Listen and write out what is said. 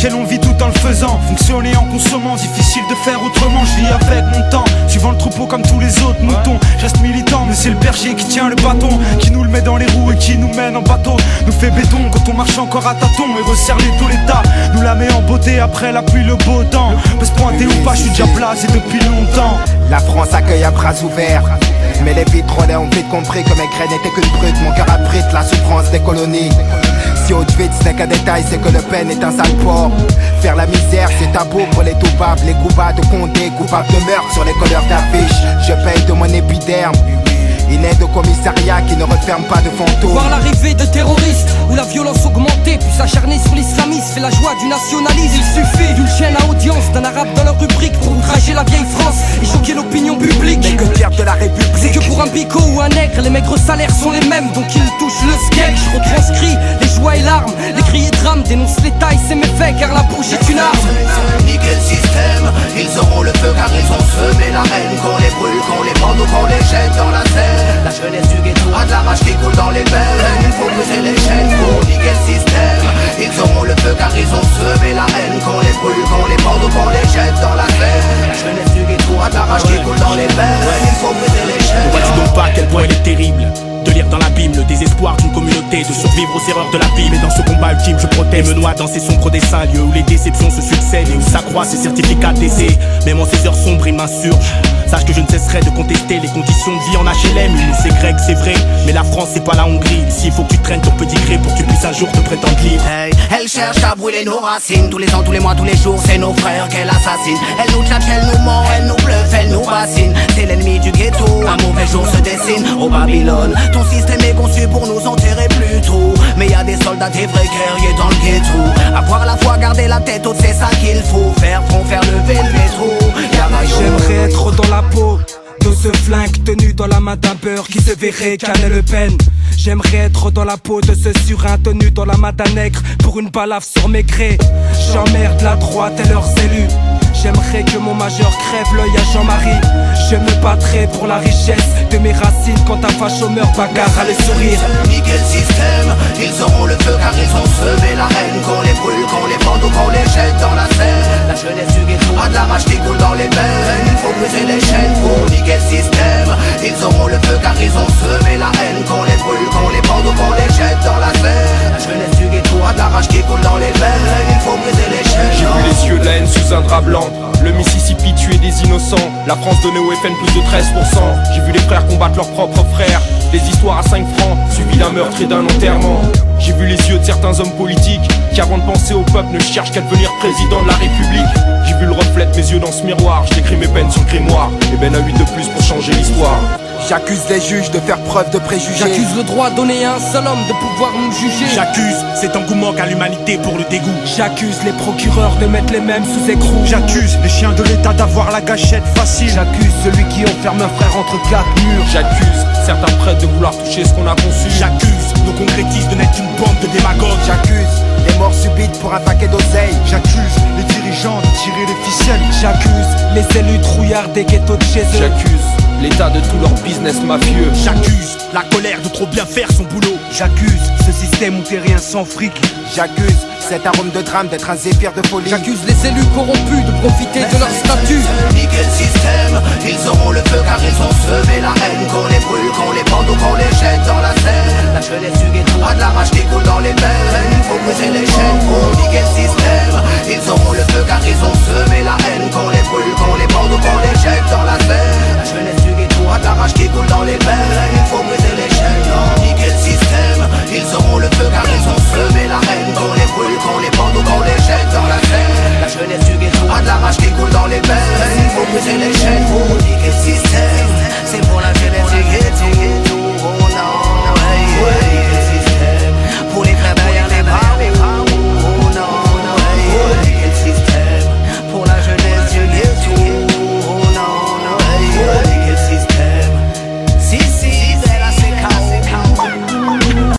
l'essentiel on vit tout en le faisant. Fonctionner en consommant, difficile de faire autrement. Je vis avec mon temps, suivant le troupeau comme tous les autres moutons. Je reste militant mais c'est le berger qui tient le bâton, qui nous le met dans les roues et qui nous mène en bateau. Nous fait béton quand on marche encore à tâtons et resserre les taux l'état. Nous la met en beauté après la pluie le beau temps. Peut se pointer ou pas, je suis déjà placé depuis longtemps. La France accueille à bras ouverts, mais les vitrolets ont vite compris que mes graines n'étaient qu'une brute. Mon cœur abrite la souffrance des colonies. Si Auschwitz n'est qu'un détail, c'est que Le Pen est un sale porc. Faire la misère c'est tabou pour les toupables, les coupables de Condé, coupables de meurtre sur les couleurs d'affiches. Je paye de mon épiderme une aide au commissariat qui ne referme pas de fantômes. Voir l'arrivée de terroristes où la violence augmentée puis s'acharner sur l'islamisme fait la joie du nationalisme. Il suffit d'une chaîne à audience, d'un arabe dans leur rubrique pour outrager la vieille France et choquer l'opinion publique. Mais que dire de la République? C'est que pour un bico ou un nègre, les maigres salaires sont les mêmes, donc ils touchent le sketch. Je retranscris les joies et larmes, les cris et drames, dénonce les tailles, c'est méfaits car la bouche est une arme. Niquer le système, ils auront le feu car ils ont semé la haine. Qu'on les brûle, qu'on les pende ou qu'on les jette dans la Seine. La jeunesse du ghetto a de la rage qui coule dans les veines. Il faut briser les chaînes pour niquer le système. Ils auront le feu car ils ont semé la haine. Qu'on les brûle, qu'on les pende ou qu'on les jette dans la Seine. La jeunesse du ghetto a de la rage qui coule dans les veines. Il faut briser les chaînes. Ne vois-tu donc pas à quel point il est terrible de lire dans l'abîme le désespoir d'une communauté, de survivre aux erreurs de la vie. Mais dans ce combat ultime je protège, me noie dans ces sombres dessins, lieux où les déceptions se succèdent et où s'accroissent ces certificats d'essai. Même en ces heures sombres il m'insurge. Sache que je ne cesserai de contester les conditions de vie en HLM. C'est grec, c'est vrai, mais la France c'est pas la Hongrie. Ici il faut que tu traînes ton petit gré pour que tu puisses un jour te prétendre libre. Hey, elle cherche à brûler nos racines. Tous les ans, tous les mois, tous les jours, c'est nos frères qu'elle assassine. Elle nous tchatche, elle nous ment, elle nous bluffe, elle nous bassine. C'est l'ennemi du ghetto, un mauvais jour se dessine au Babylone. Ton système est conçu pour nous enterrer plus tôt. Mais y a des soldats, des vrais guerriers dans le ghetto. Avoir la foi, garder la tête haute, c'est ça qu'il faut. Faire front, faire lever le métro. J'aimerais être dans la peau de ce flingue tenu dans la main d'un beurre qui se verrait canner Le Pen. J'aimerais être dans la peau de ce surin tenu dans la main d'un nègre pour une balafre sur mes grès. J'emmerde la droite et leurs élus. J'aimerais que mon majeur crève l'œil à Jean-Marie. Je me battrai pour la richesse de mes racines quand un facho meurt, bagarre à le sourire. Niquer le système, ils auront le feu car ils ont semé la haine. Qu'on les brûle, qu'on les pende ou qu'on les jette dans la Seine. La jeunesse du ghetto a de la rage qui coule dans les veines. Il faut briser les chaînes pour niquer le système. Ils auront le feu car ils ont semé la haine. Qu'on les brûle, qu'on les pende ou qu'on les jette dans la Seine. La jeunesse du ghetto a de la rage qui coule dans les veines. Il faut briser les chaînes. J'ai vu les yeux de la haine sous un drap blanc. Le Mississippi tuait des innocents. La France donnait au FN plus de 13%. J'ai vu les frères combattre leurs propres frères. Des histoires à 5 francs, suivies d'un meurtre et d'un enterrement. J'ai vu les yeux de certains hommes politiques qui avant de penser au peuple ne cherchent qu'à devenir président de la République. J'ai vu le reflet de mes yeux dans ce miroir. J'écris mes peines sur le grimoire. Et ben à 8 de plus pour changer l'histoire. J'accuse les juges de faire preuve de préjugés. J'accuse le droit donné à un seul homme de pouvoir nous juger. J'accuse cet engouement qu'a l'humanité pour le dégoût. J'accuse les procureurs de mettre les mêmes sous écrou. J'accuse les chiens de l'État d'avoir la gâchette facile. J'accuse celui qui enferme un frère entre 4 murs. J'accuse certains prêtres de vouloir toucher ce qu'on a conçu. J'accuse nos concrétistes de n'être une bande de démagogues. J'accuse les morts subites pour un paquet d'oseille. J'accuse les dirigeants de tirer les ficelles. J'accuse les élus trouillards des ghettos de chez eux. J'accuse l'état de tout leur business mafieux. J'accuse la colère de trop bien faire son boulot. J'accuse ce système où t'es rien sans fric. J'accuse cet arôme de drame d'être un zéphyr de folie. J'accuse les élus corrompus de profiter de leur statut. Niquer le système, ils auront le feu car ils ont semé la haine.